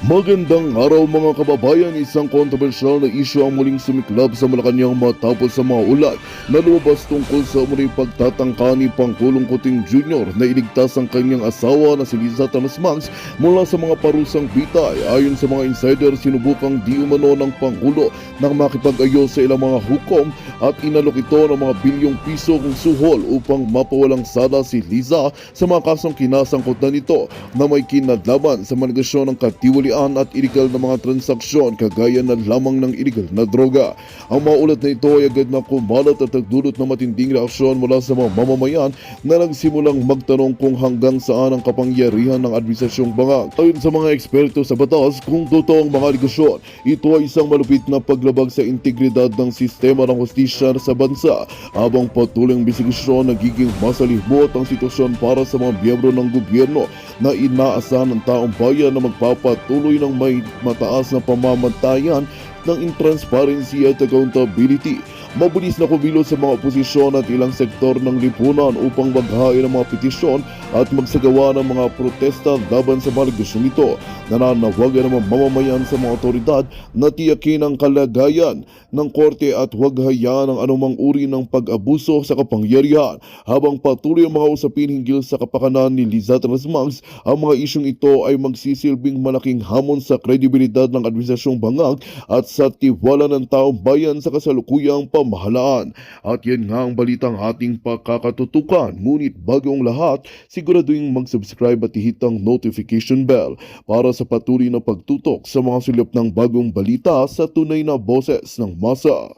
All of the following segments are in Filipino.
Magandang araw mga kababayan, isang kontrobersyal na isyu ang muling sumiklab sa Malacanang matapos sa mga ulat na lumabas tungkol sa muling pagtatangka ni Pangulong Kuting Jr. na iligtas ang kanyang asawa na si Liza Tanasmags mula sa mga parusang bitay. Ayon sa mga insider, sinubukang di umano ng Pangulo na makipag-ayos sa ilang mga hukom at inalok ito ng mga bilyong piso kung suhol upang mapawalang sada si Liza sa mga kasong kinasangkutan nito na may kinalaman sa mga negasyon ng katiwalian at iligal na mga transaksyon kagaya na lamang ng iligal na droga. Ang mga ulat na ito ay agad na kumalat at nagdulot ng matinding reaksyon mula sa mga mamamayan na nagsimulang magtanong kung hanggang saan ang kapangyarihan ng administrasyong Bangag. Ayon sa mga eksperto sa batas, kung totoo ang mga negasyon, ito ay isang malupit na paglabag sa integridad ng sistema ng hustisya sa bansa. Habang patuloy ang investigasyon, nagiging masalibot ang sitwasyon para sa mga miyembro ng gobyerno na inaasahan ng taong bayan na magpapatuloy ng may mataas na pamamantayan ng transparency at accountability. Mabilis na kumilos sa mga oposisyon at ilang sektor ng lipunan upang maghain ng mga petisyon at magsagawa ng mga protesta laban sa mga negosyong ito. Nananawagan ng mamamayan sa mga otoridad na tiyakin ang kalagayan ng korte at huwag hayaan ang anumang uri ng pag-abuso sa kapangyarihan. Habang patuloy ang mga usapin hinggil sa kapakanan ni Liza Tanasmags, ang mga isyong ito ay magsisilbing malaking hamon sa kredibilidad ng administrasyong Bangag at sa tiwala ng taong bayan sa kasalukuyang pamahalaan. At yan nga ang balitang ating pakakatutukan. Ngunit bago ang lahat, siguraduhin mag-subscribe at i-hit ang notification bell para sa patuloy na pagtutok sa mga sulap ng bagong balita sa tunay na boses ng masa.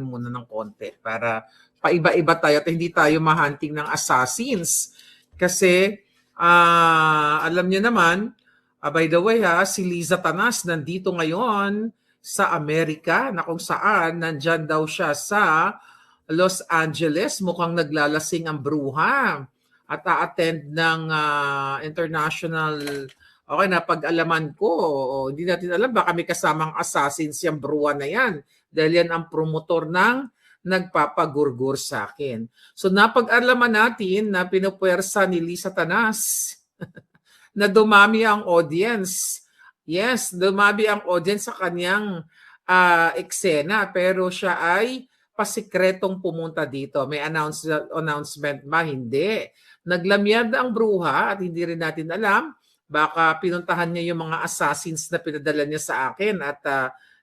Muna ng konti para paiba-iba tayo at hindi tayo mahunting ng assassins. Kasi alam niyo naman, by the way si Liza Tanas nandito ngayon sa Amerika na kung saan nandyan daw siya sa Los Angeles. Mukhang naglalasing ang bruha at a-attend ng international. Okay, na pag-alaman ko, hindi natin alam, baka may kasamang assassins yung bruha na yan. Dahil yan ang promotor ng nagpapagurgur sa akin. So napag-alaman natin na pinupuwersa ni Liza Tanas na dumami ang audience. Yes, dumami ang audience sa kanyang eksena, pero siya ay pasikretong pumunta dito. May announcement ba? Hindi. Naglamyad ang bruha at hindi rin natin alam. Baka pinuntahan niya yung mga assassins na pinadala niya sa akin at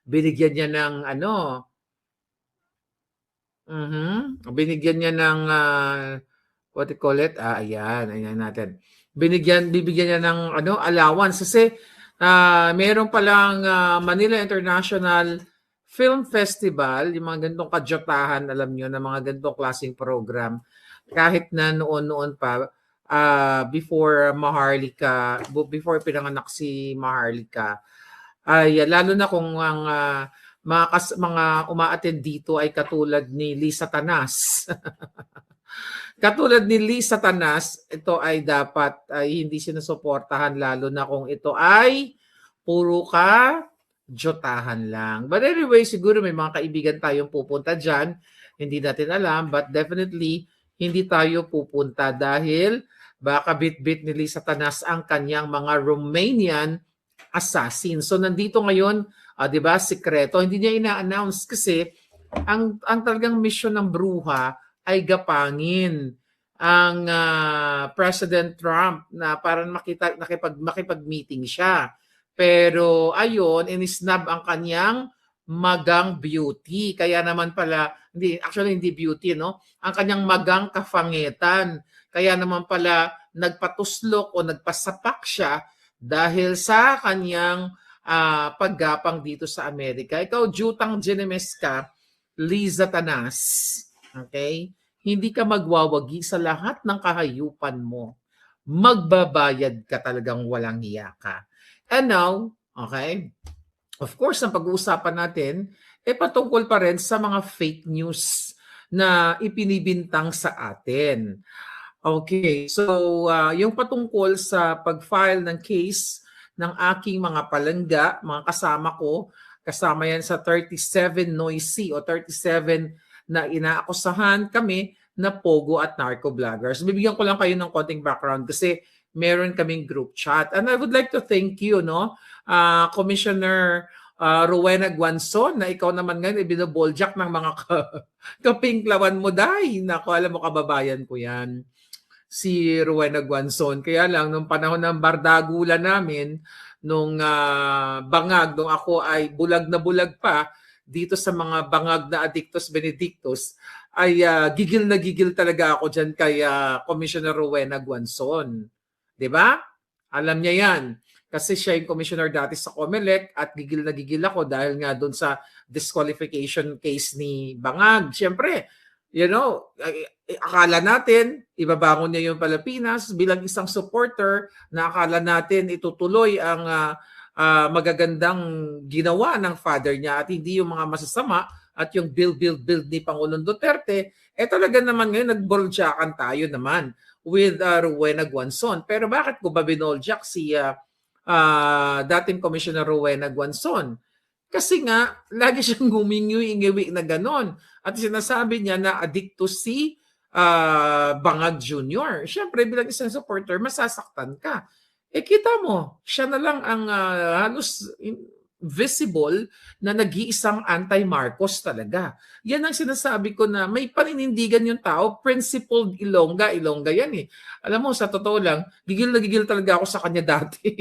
binigyan niya ng binigyan niya ng what you call it? Ayan natin. Bibigyan niya ng allowance kasi meron palang Manila International Film Festival, yung mga ganitong kajotahan, alam niyo, na mga ganitong klaseng program. Kahit na noon pa, before Maharlika, before pinanganak si Maharlika, ay lalo na kung ang mga uma-attend dito ay katulad ni Liza Tanas. Katulad ni Liza Tanas, ito ay dapat hindi sinusuportahan, lalo na kung ito ay puro ka jotahan lang. But anyway, siguro may mga kaibigan tayong pupunta dyan. Hindi natin alam, but definitely hindi tayo pupunta dahil baka bit-bit ni Liza Tanas ang kanyang mga Romanian assassin. So nandito ngayon, 'di ba, sikreto. Hindi niya ina-announce kasi ang talagang mission ng bruha ay gapangin ang President Trump na parang makipag-meeting siya. Pero ayun, inisnab ang kanyang magang beauty. Kaya naman pala, hindi beauty, no? Ang kanyang magang kafangitan. Kaya naman pala nagpatuslok o nagpasapak siya dahil sa kanyang paggapang dito sa Amerika. Ikaw, Jutang Ginemes ka, Liza Tanas. Okay? Hindi ka magwawagi sa lahat ng kahayupan mo. Magbabayad ka, talagang walang hiya ka. And now, okay, of course, ang pag-uusapan natin, patungkol pa rin sa mga fake news na ipinibintang sa atin. Okay, so yung patungkol sa pag-file ng case ng aking mga palangga, mga kasama ko, kasama yan sa 37 noisy o 37 na inaakusahan kami na pogo at narco vloggers. Bibigyan ko lang kayo ng konting background kasi meron kaming group chat. And I would like to thank you, no, Commissioner Rowena Guanzon, na ikaw naman ngayon ibinoboljak ng mga kapinklawan mo, Day. Naku, alam mo, kababayan ko yan, si Rowena Guanzon. Kaya lang, nung panahon ng bardagulan namin, nung bangag, nung ako ay bulag na bulag pa, dito sa mga bangag na Addictus Benedictus, ay gigil na gigil talaga ako dyan kay Commissioner Rowena Guanzon. 'Di ba? Alam niya yan. Kasi siya yung commissioner dati sa Comelec at gigil na gigil ako dahil nga doon sa disqualification case ni Bangag. Siyempre, you know, akala natin, ibabangon niya yung Pilipinas bilang isang supporter na akala natin itutuloy ang magagandang ginawa ng father niya at hindi yung mga masasama at yung build ni Pangulong Duterte. Talaga naman ngayon nagboldyakan tayo naman with Rowena Guanzon. Pero bakit ko ba binoldyak si dating Commissioner Rowena Guanzon? Kasi nga, lagi siyang humingi-ingiwi na ganon. At sinasabi niya na addicto si Bangag Jr. Siyempre, bilang isang supporter, masasaktan ka. Kita mo, siya na lang ang halos visible na nag-iisang anti-Marcos talaga. Yan ang sinasabi ko na may paninindigan yung tao, principled Ilongga yan eh. Alam mo, sa totoo lang, gigil na gigil talaga ako sa kanya dati.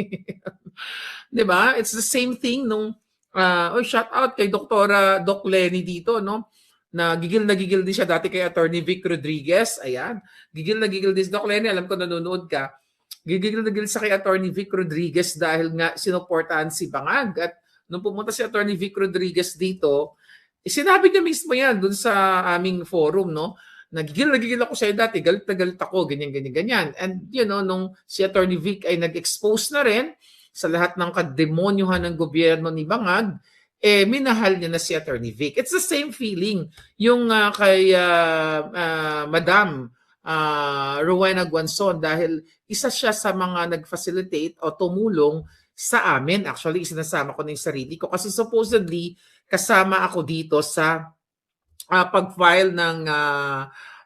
'Di ba? It's the same thing nung shout out kay Doc Lenny dito, no? Na gigil din siya dati kay Attorney Vic Rodriguez. Ayan. Gigil na gigil din si Doc Lenny, alam ko nanonood ka. Gigil na gigil sa kay Attorney Vic Rodriguez dahil nga sinuportahan si Bangag. At nung pumunta si Attorney Vic Rodriguez dito, sinabi niya mismo yan dun sa aming forum, no? Nagigil ako sa'yo dati, galit na galit ako, ganyan. And you know, nung si Attorney Vic ay nag-expose na rin sa lahat ng kademonyuhan ng gobyerno ni Bangag, minahal niya na si Attorney Vic. It's the same feeling yung kay Madam Rowena Guanzon dahil isa siya sa mga nag-facilitate o tumulong sa amin. Actually, sinasama ko na yung sarili ko kasi supposedly kasama ako dito sa pag-file ng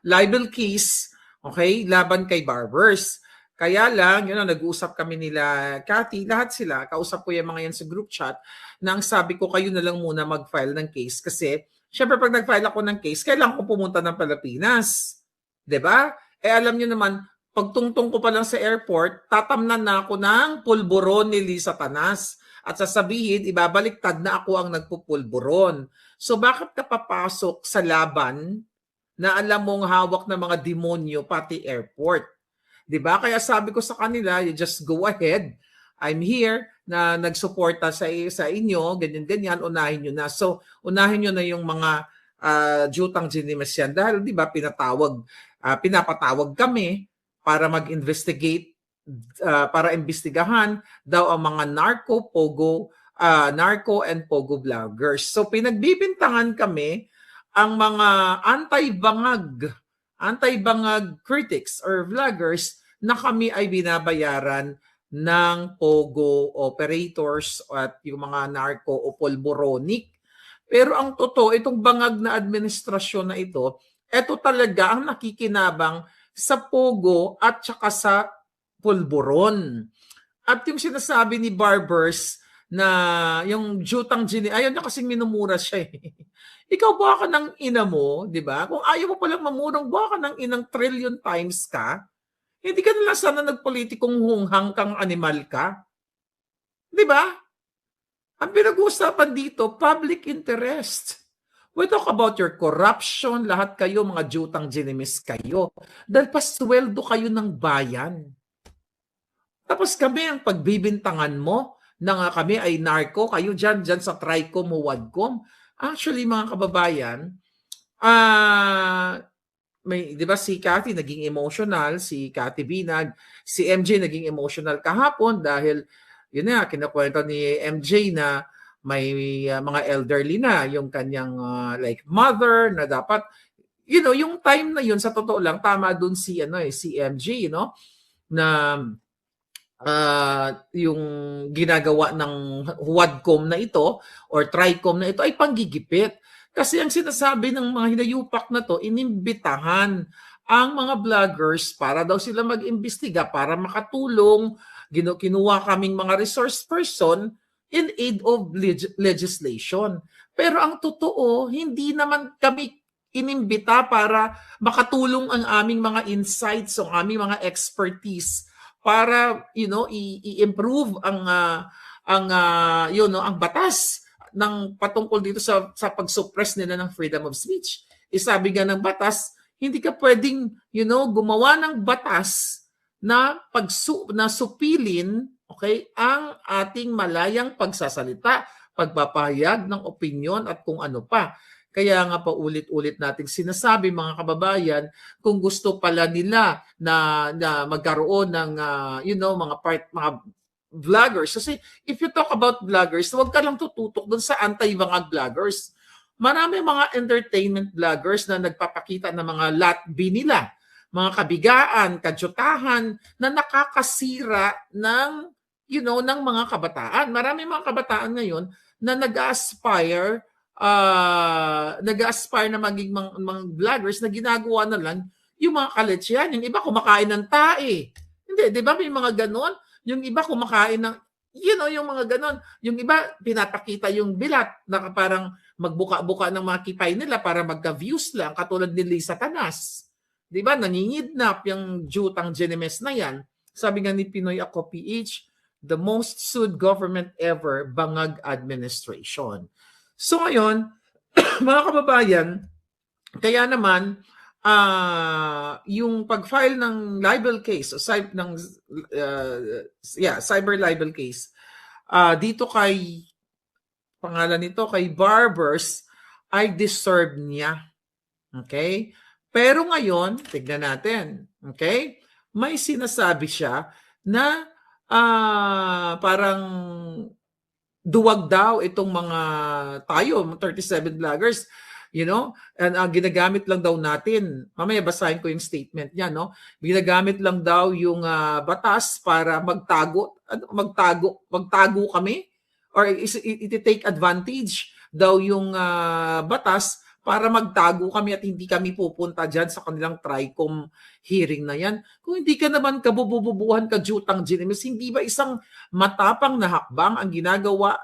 libel case, okay, laban kay Barbers. Kaya lang, yun, nag-uusap kami nila, Cathy, lahat sila, kausap ko yung mga yan sa group chat, na ang sabi ko, kayo na lang muna mag-file ng case kasi, syempre pag nag-file ako ng case, kailangan ko pumunta ng Pilipinas. 'Di ba? Alam niyo naman, pagtungtong ko pa lang sa airport, tatamnan na ako ng pulburon ni Lisa Tanas. At sasabihin, ibabaliktad na ako ang nagpupulburon. So bakit ka papasok sa laban na alam mong hawak ng mga demonyo pati airport? 'Di ba? Kaya sabi ko sa kanila, you just go ahead. I'm here na nagsuporta sa inyo, ganyan, unahin nyo na. So, unahin nyo na yung mga jutang ginimes yan. Dahil, di ba, pinapatawag kami para mag-investigate, para imbestigahan daw ang mga narco and pogo vloggers. So, pinagbibintangan kami ang mga anti-bangag critics or vloggers na kami ay binabayaran ng pogo operators at yung mga narco o polboronic. Pero ang totoo, itong bangag na administrasyon na ito talaga ang nakikinabang sa pogo at saka sa polboron. At yung sinasabi ni Barbers na yung jutang ayaw niya kasing minumura siya eh. Ikaw buha ka ng ina mo, di ba? Kung ayaw mo palang mamurang, buha ka ng inang trillion times ka. Hindi ka na lang sana nagpolitikong hunghang kang animal ka. Di ba? Ang pinag-uusapan dito, public interest. We talk about your corruption, lahat kayo, mga jutang ginimis kayo. Dahil pasweldo kayo ng bayan. Tapos kami ang pagbibintangan mo na nga kami ay narco, kayo dyan sa Tricom o Wadcom. Actually, mga kababayan, di ba si Cathy naging emotional, si Cathy Binag, si MJ naging emotional kahapon dahil yun na, kinakwento ni MJ na may mga elderly na yung kanyang like mother na dapat, you know, yung time na yun sa totoo lang, tama dun si MJ, no? Na yung ginagawa ng Huadcom na ito or Tricom na ito ay panggigipit. Kasi ang sinasabi ng mga hinayupak na to, inimbitahan ang mga vloggers para daw sila mag-imbestiga, para makatulong. Kinuha kaming mga resource person in aid of legislation. Pero ang totoo, hindi naman kami inimbita para makatulong ang aming mga insights, ang aming mga expertise para i-improve ang ang batas ng patungkol dito sa pag-suppress nila ng freedom of speech. Sabi nga ng batas, hindi ka pwedeng gumawa ng batas na supilin ang ating malayang pagsasalita, pagpapahayag ng opinyon at kung ano pa. Kaya nga paulit-ulit nating sinasabi mga kababayan, kung gusto pala nila na magkaroon ng mga vloggers. Kasi if you talk about vloggers, huwag ka lang tututok doon sa anti-bangag vloggers. Marami mga entertainment vloggers na nagpapakita ng mga latbi nila, mga kabigaan, kadyutahan na nakakasira ng ng mga kabataan. Marami mga kabataan ngayon na nag-aspire na maging mga vloggers na ginagawa na lang yung mga kaletsyan. Yung iba kumakain ng tae. Hindi, di ba may mga ganon? Yung iba kumakain ng, yung mga ganon. Yung iba pinapakita yung bilat na parang magbuka-buka ng mga kipay nila para magka-views lang, katulad ni Lisa Tanas. Di ba? Nangingidnap yung Jutang Genemes na yan. Sabi nga ni Pinoy Ako PH, the most sued government ever, Bangag administration. So ngayon, mga kababayan, kaya naman yung pag-file ng libel case o cyber libel case dito kay pangalan nito kay Barbers ay deserve niya. Okay? Pero ngayon, tignan natin. Okay? May sinasabi siya na parang duwag daw itong mga tayo, 37 vloggers, and ginagamit lang daw natin. Mamaya basahin ko yung statement niya, no? Ginagamit lang daw yung batas para magtago kami or i-take advantage daw yung batas para magtago kami at hindi kami pupunta dyan sa kanilang Tricom hearing na yan. Kung hindi ka naman kabubububuhan ka Jutang Genemes, hindi ba isang matapang na hakbang ang ginagawa?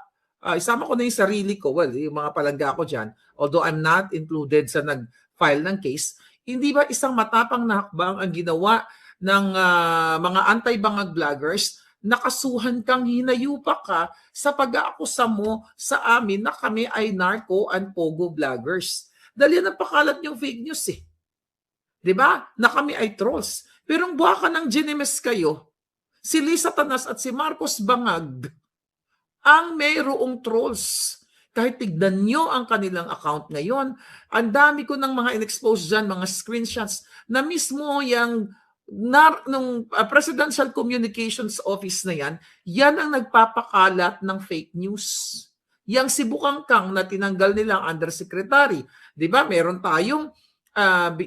Isama ko na yung sarili ko, yung mga palangga ko dyan, although I'm not included sa nag-file ng case, hindi ba isang matapang na hakbang ang ginawa ng mga anti-bangag vloggers? Nakasuhan kang hinayupak ka sa pag-aakusa mo sa amin na kami ay narco and pogo vloggers. Dahil yan ang pakalat niyong fake news eh. Diba? Na kami ay trolls. Pero ang buha ka ng Genemes kayo, si Lisa Tanas at si Marcos Bangag, ang mayroong trolls. Kahit tignan nyo ang kanilang account ngayon, ang dami ko ng mga in-expose dyan, mga screenshots, na mismo yung nung Presidential Communications Office na yan ang nagpapakalat ng fake news. Yang si Bukangkang na tinanggal nilang undersecretary. Di ba? Meron tayong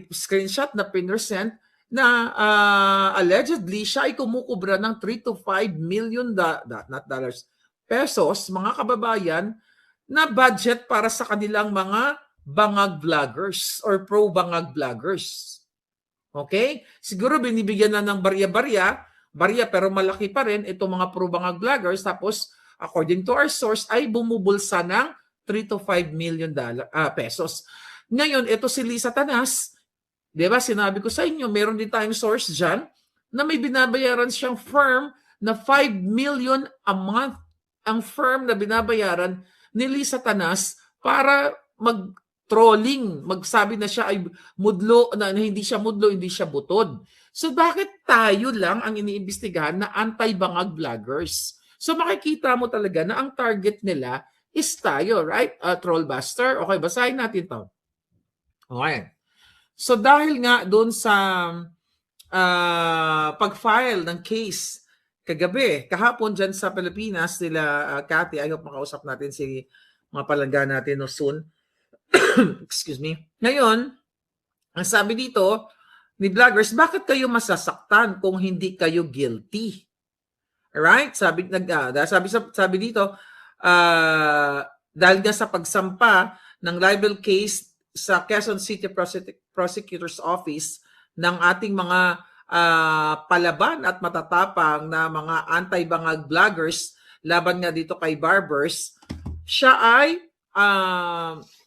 screenshot na pinersent na allegedly siya ay kumukubra ng 3 to 5 million not dollars, pesos, mga kababayan, na budget para sa kanilang mga bangag vloggers or pro-bangag vloggers. Okay? Siguro binibigyan na ng barya pero malaki pa rin itong mga pro-bangag vloggers, tapos according to our source ay bumubulsa ng 3 to 5 million pesos. Ngayon, ito si Lisa Tanas, di ba, sinabi ko sa inyo, meron din tayong source dyan na may binabayaran siyang firm na 5 million a month ang firm na binabayaran ni Lisa Tanas para mag-trolling, magsabi na siya ay mudlo, na hindi siya mudlo, hindi siya butod. So bakit tayo lang ang iniimbestigahan na anti-bangag vloggers? So makikita mo talaga na ang target nila is tayo, right? Trollbuster. Okay, basahin natin to. Okay. So dahil nga doon sa pag-file ng case kagabi, kahapon dyan sa Pilipinas, nila Cathy, I hope makausap natin si mga palangga natin no soon. Excuse me. Ngayon, ang sabi dito ni vloggers, bakit kayo masasaktan kung hindi kayo guilty? Alright? Sabi dito, dahil nga sa pagsampa ng libel case sa Quezon City Prosecutor's Office ng ating mga palaban at matatapang na mga anti-bangag vloggers laban nga dito kay Barbers, siya ay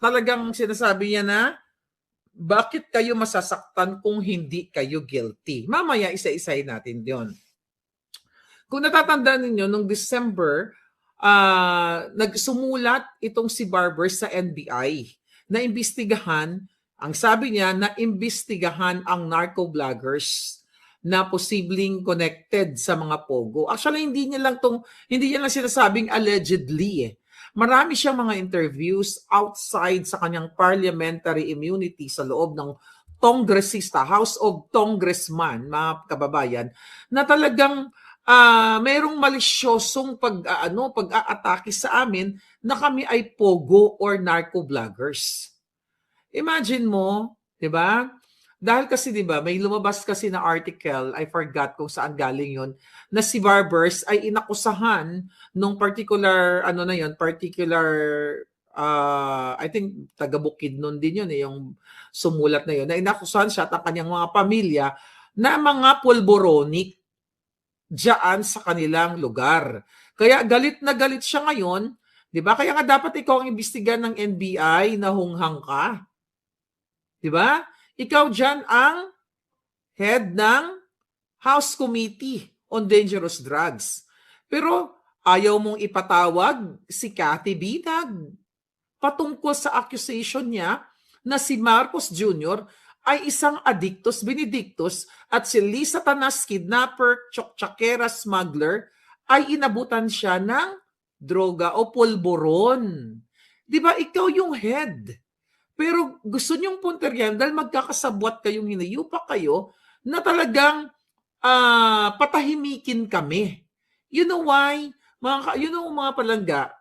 talagang sinasabi niya na bakit kayo masasaktan kung hindi kayo guilty? Mamaya isa-isahin natin yon. Kung natatandaan ninyo, nung December, nagsumulat itong si Barbers sa NBI na imbestigahan, ang sabi niya, na imbestigahan ang narco-vloggers na posibleng connected sa mga pogo. Actually, hindi niya lang sinasabing allegedly. Marami siyang mga interviews outside sa kanyang parliamentary immunity sa loob ng Congressista, House of Congressman, mga kababayan, na talagang merong malisyosong pag-aatake sa amin na kami ay pogo or narco vloggers. Imagine mo, 'di ba? Dahil kasi 'di ba, may lumabas kasi na article, I forgot kung saan galing 'yon, na si Barbers ay inakusahan nung particular I think taga Bukidnon din 'yon yung sumulat na 'yon. Na inakusahan siya at ang kanyang mga pamilya na mga pulboronic diyan sa kanilang lugar. Kaya galit na galit siya ngayon, 'di ba? Kaya nga dapat ikaw ang imbestigahan ng NBI na hunghang ka. 'Di ba? Ikaw diyan ang head ng House Committee on Dangerous Drugs. Pero ayaw mong ipatawag si Cathy Binag patungkol sa accusation niya na si Marcos Jr. ay isang addictus benedictus at si Lisa Tanas, kidnapper, tsakera smuggler, ay inabutan siya ng droga o pulburon. Di ba, ikaw yung head. Pero gusto niyong punterian dahil magkakasabwat kayong hinayupak kayo na talagang patahimikin kami. You know why? Mga palangga,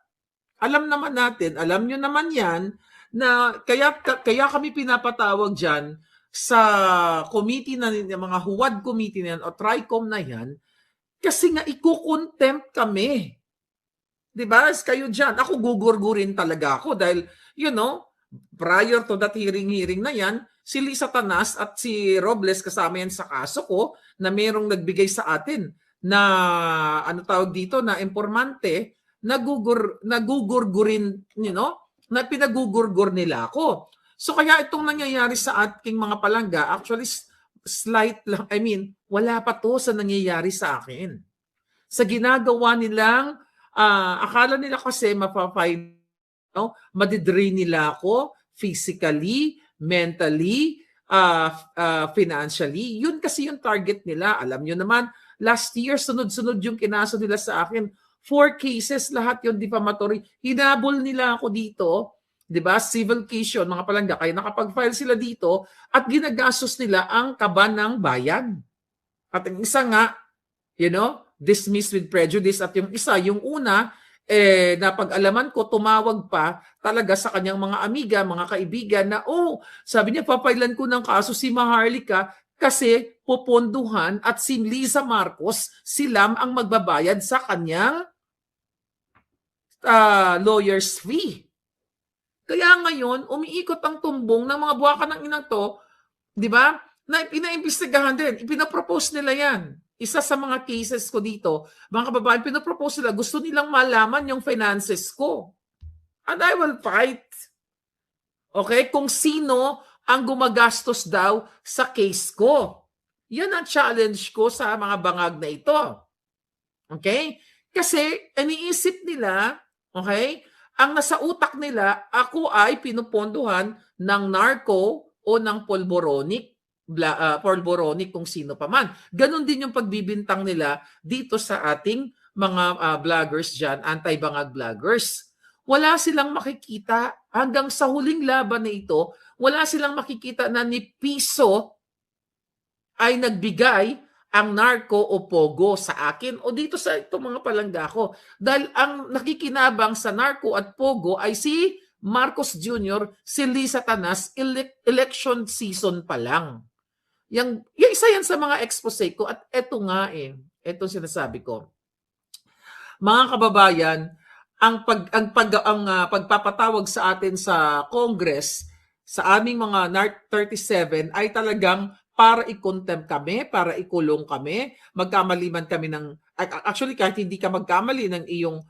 alam nyo naman yan, na kaya kami pinapatawag dyan sa committee na mga huwad committee na yan o TRICOM na yan kasi nga iko-contempt kami. 'Di ba? Kayo diyan, ako gugurgurin talaga ako dahil prior to that hearing na yan, si Lisa Tanas at si Robles kasama yan sa kaso ko na merong nagbigay sa atin na na informante na gugurgurin, na pinagugurgur nila ako. So kaya itong nangyayari sa ating mga palangga, actually slight lang, wala pa to sa nangyayari sa akin. Sa ginagawa nilang, akala nila kasi mapapay, madidrain nila ako physically, mentally, financially. Yun kasi yung target nila. Alam nyo naman, last year, sunod-sunod yung kinaso nila sa akin. 4 cases, lahat yung defamatory. Hinabol nila ako dito. 'Di ba? Civil case yun, mga palangga. Kaya nakapag-file sila dito at ginagastos nila ang kaba ng bayan. At ang isa nga, dismissed with prejudice. At yung isa, yung una, napag-alaman ko, tumawag pa talaga sa kanyang mga amiga, mga kaibigan na, sabi niya, papailan ko ng kaso si Maharlika kasi puponduhan at si Liza Marcos, sila ang magbabayad sa kanyang lawyer's fee. Kaya ngayon, umiikot ang tumbong ng mga buwakan ng inang to, di ba? Na pinaimbestigahan din. Ipinapropose nila yan. Isa sa mga cases ko dito, mga kababayan, pinapropose nila, gusto nilang malaman yung finances ko. And I will fight. Okay? Kung sino ang gumagastos daw sa case ko. Yan ang challenge ko sa mga bangag na ito. Okay? Kasi, iniisip nila, okay, ang nasa utak nila, ako ay pinupondohan ng narco o ng pulboronic kung sino pa man. Ganon din yung pagbibintang nila dito sa ating mga vloggers dyan, anti-bangag vloggers. Wala silang makikita hanggang sa huling laban na ito, wala silang makikita na ni piso ay nagbigay ang narco o pogo sa akin o dito sa itong mga palangga ko. Dahil ang nakikinabang sa narco at pogo ay si Marcos Jr., si Lisa Tanas, election season pa lang. Yung isa yan sa mga expose ko at eto nga ito sinasabi ko. Mga kababayan, ang pagpapatawag sa atin sa Congress sa aming mga NARC 37 ay talagang para i-contempt kami, para ikulong kami, magkamali man kami actually kahit hindi ka magkamali ng iyong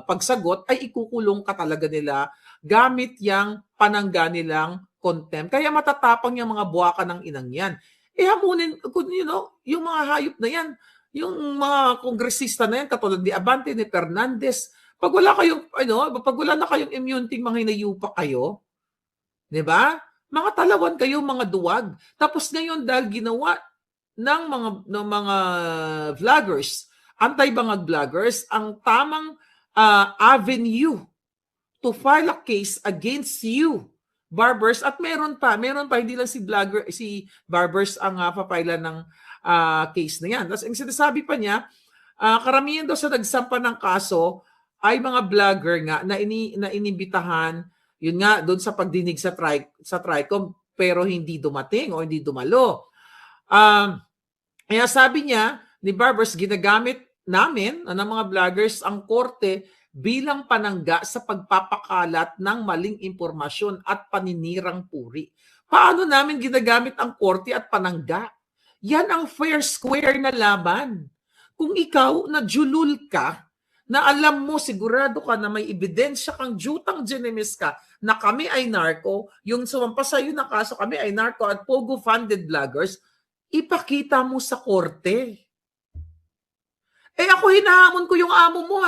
pagsagot, ay ikukulong ka talaga nila gamit yang panangga nilang contempt. Kaya matatapang yung mga buwaka ng inang yan. Hamunin, yung mga hayop na yan, yung mga kongresista na yan, katulad ni Abante, ni Fernandez, pag wala na kayong immunity, mga hinayupa kayo, di ba? Mga talawan kayo, mga duwag. Tapos ngayon, dahil ginawa ng mga vloggers, anti-bangag vloggers, ang tamang avenue to file a case against you, Barbers, at meron pa, hindi lang si Barbers ang papailan ng case na yan. Tapos ang sinasabi pa niya, karamihan daw sa nagsampa ng kaso ay mga vlogger nga na inimbitahan, yun nga, doon sa pagdinig sa TRICOM, pero hindi dumating o hindi dumalo. Kaya sabi niya, ni Barbers, ginagamit namin ng mga vloggers ang korte bilang panangga sa pagpapakalat ng maling impormasyon at paninirang puri. Paano namin ginagamit ang korte at panangga? Yan ang fair square na laban. Kung ikaw nadjulul ka, na alam mo, sigurado ka na may ebidensya kang jutang genemis ka na kami ay narco, yung sumampas sa iyo na kaso kami ay narco at Pogo-funded vloggers, ipakita mo sa korte. Ako hinahamon ko yung amo mo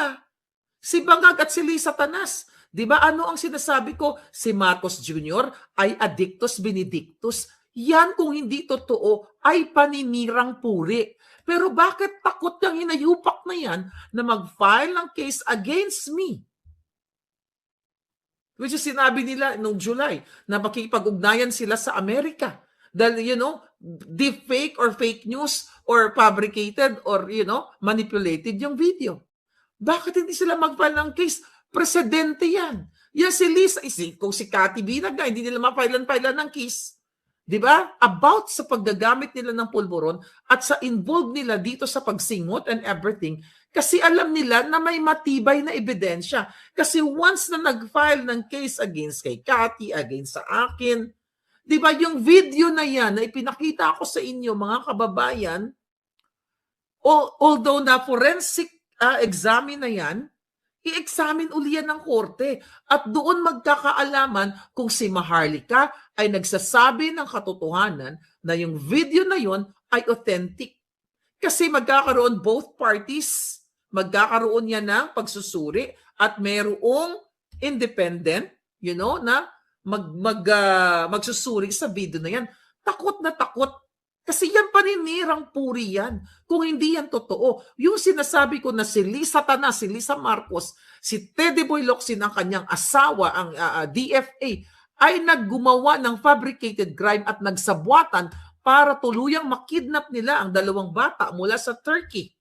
si Bangag at si Lisa Tanas. Di ba ano ang sinasabi ko? Si Marcos Jr. ay addictus benedictus. Yan kung hindi totoo ay paninirang puri. Pero bakit takot yung hinayupak na yan na mag-file ng case against me? Which is sinabi nila noong July na makikipag-ugnayan sila sa Amerika. Dahil, deepfake or fake news or fabricated or, manipulated yung video. Bakit hindi sila mag-file ng case? Presidente yan. Yan si Lisa, kung si Cathy Binag hindi nila ma-file-an ng case. Di ba? About sa paggagamit nila ng pulburon at sa involved nila dito sa pagsingot and everything kasi alam nila na may matibay na ebidensya. Kasi once na nag-file ng case against kay Cathy, against sa akin, di ba yung video na yan na ipinakita ko sa inyo mga kababayan, although na forensic examine na yan, i-examine uli yan ng korte at doon magkakaalaman kung si Maharlika ay nagsasabi ng katotohanan na yung video na yon ay authentic. Kasi magkakaroon both parties, magkakaroon yan ng pagsusuri at mayroong independent, na magsusuri sa video na yan. Takot na takot. Kasi yan paninirang puri yan. Kung hindi yan totoo. Yung sinasabi ko na si Lisa Tanas, si Lisa Marcos, si Teddy Boy Locsin ang kanyang asawa, ang DFA, ay naggumawa ng fabricated crime at nagsabwatan para tuluyang makidnap nila ang dalawang bata mula sa Turkey.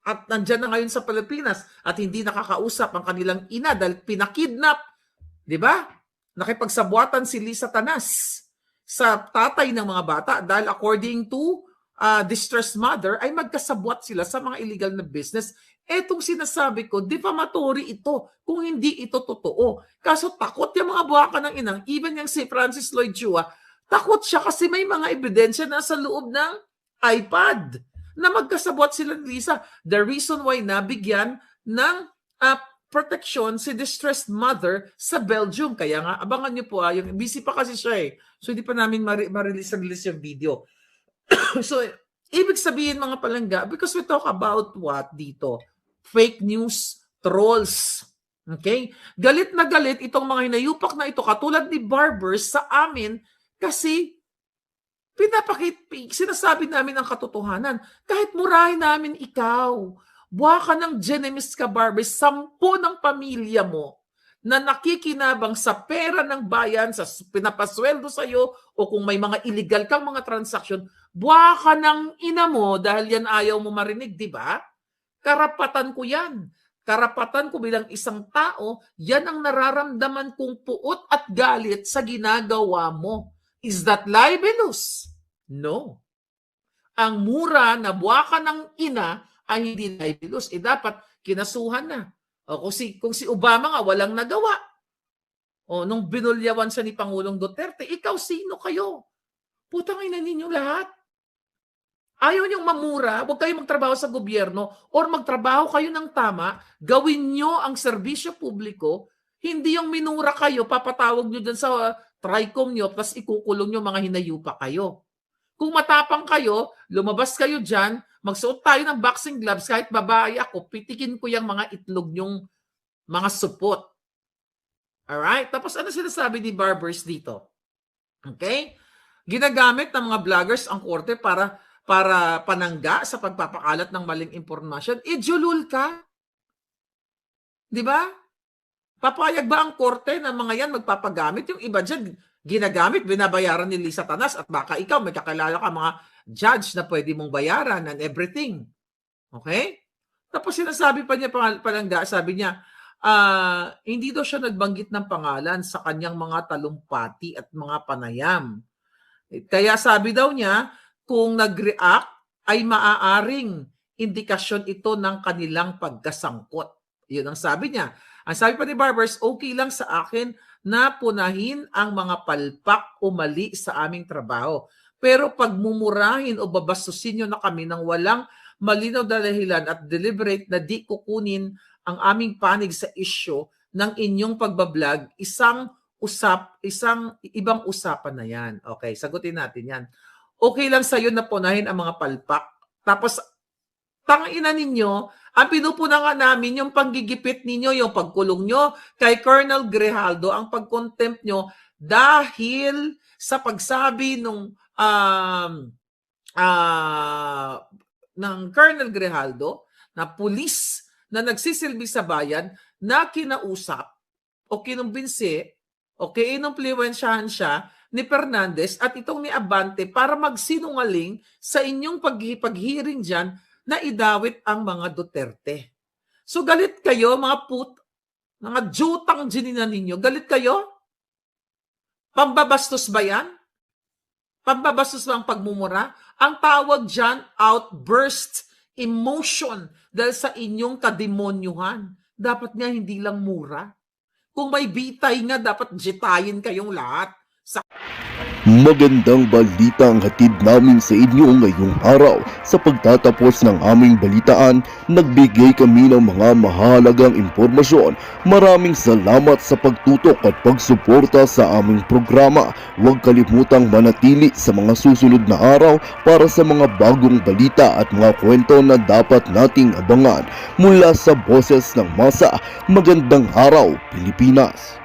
At nandyan na ngayon sa Pilipinas at hindi nakakausap ang kanilang ina dahil pinakidnap. Di ba? Nakipagsabwatan si Lisa Tanas sa tatay ng mga bata dahil according to distressed mother ay magkasabwat sila sa mga illegal na business. Etong sinasabi ko, defamatory ito kung hindi ito totoo. Kaso takot yung mga buwaka ng inang, even yung si Francis Lloyd Chua, takot siya kasi may mga ebidensya na sa loob ng iPad na magkasabwat sila ni Lisa. The reason why nabigyan ng protection si distressed mother sa Belgium. Kaya nga, abangan nyo po, yung busy pa kasi siya So, hindi pa namin ma-release yung video. So, ibig sabihin mga palangga, because we talk about what dito? Fake news, trolls. Okay? Galit na galit itong mga hinayupak na ito, katulad ni Barbers sa amin, kasi sinasabi namin ang katotohanan. Kahit murahin namin ikaw, buha ka ng genemis ka, Barbers, 10 ng pamilya mo na nakikinabang sa pera ng bayan, sa pinapasweldo sa iyo, o kung may mga illegal kang mga transaksyon, buha ka ng ina mo dahil yan ayaw mo marinig, di ba? Karapatan ko yan. Karapatan ko bilang isang tao, yan ang nararamdaman kong puot at galit sa ginagawa mo. Is that libelous? No. Ang mura na buha ka ng ina ay hindi libelous. Dapat kinasuhan na. O kung si Obama nga walang nagawa. O nung binulyawan siya ni Pangulong Duterte, ikaw sino kayo? Putang ina ninyo lahat. Ayaw niyong mamura, huwag kayong magtrabaho sa gobyerno or magtrabaho kayo ng tama, gawin niyo ang serbisyo publiko, hindi yung minura kayo, papatawag niyo dyan sa TRICOM niyo, tapos ikukulong niyo mga hinayupa kayo. Kung matapang kayo, lumabas kayo dyan, magsuot tayo ng boxing gloves, kahit babae ako, pitikin ko yung mga itlog nyong mga supot. Alright? Tapos ano sinasabi ni Barbers dito? Okay? Ginagamit ng mga vloggers ang korte para panangga sa pagpapakalat ng maling impormasyon. Julul ka. Di ba? Papayag ba ang korte na mga yan magpapagamit? Yung iba dyan, ginagamit, binabayaran ni Lisa Tanas at baka ikaw, may kakilala ka mga judge na pwede mong bayaran and everything. Okay? Tapos sinasabi pa niya, palangga, sabi niya, hindi daw siya nagbanggit ng pangalan sa kanyang mga talumpati at mga panayam. Kaya sabi daw niya, kung nag-react ay maaaring indikasyon ito ng kanilang pagkasangkot. Yun ang sabi niya. Ang sabi pa ni Barbers, okay lang sa akin na punahin ang mga palpak o mali sa aming trabaho. Pero pagmumurahin o babastusin nyo na kami ng walang malinaw na dahilan at deliberate na di kukunin ang aming panig sa issue ng inyong pagbablog, isang ibang usapan na yan. Okay, sagutin natin yan. Okay lang sa'yo na punahin ang mga palpak. Tapos, tangina ninyo, ang pinupuna nga namin yung panggigipit ninyo, yung pagkulong nyo kay Colonel Grijaldo, ang pagcontempt nyo dahil sa pagsabi ng Colonel Grijaldo na pulis na nagsisilbi sa bayan na kinausap o kinumbinsi o kinumpluwensyahan siya ni Fernandez at itong ni Abante para magsinungaling sa inyong paghiring dyan na idawit ang mga Duterte. So galit kayo mga jutang ginina ninyo, galit kayo? Pambabastos ba yan? Pambabastos ba ang pagmumura? Ang tawag dyan, outburst emotion dahil sa inyong kademonyuhan. Dapat nga hindi lang mura. Kung may bitay nga, dapat jitayin kayong lahat. Magandang balita ang hatid namin sa inyo ngayong araw. Sa pagtatapos ng aming balitaan, nagbigay kami ng mga mahalagang impormasyon. Maraming salamat sa pagtutok at pagsuporta sa aming programa. Huwag kalimutang manatili sa mga susunod na araw para sa mga bagong balita at mga kwento na dapat nating abangan. Mula sa Boses ng Masa, magandang araw Pilipinas!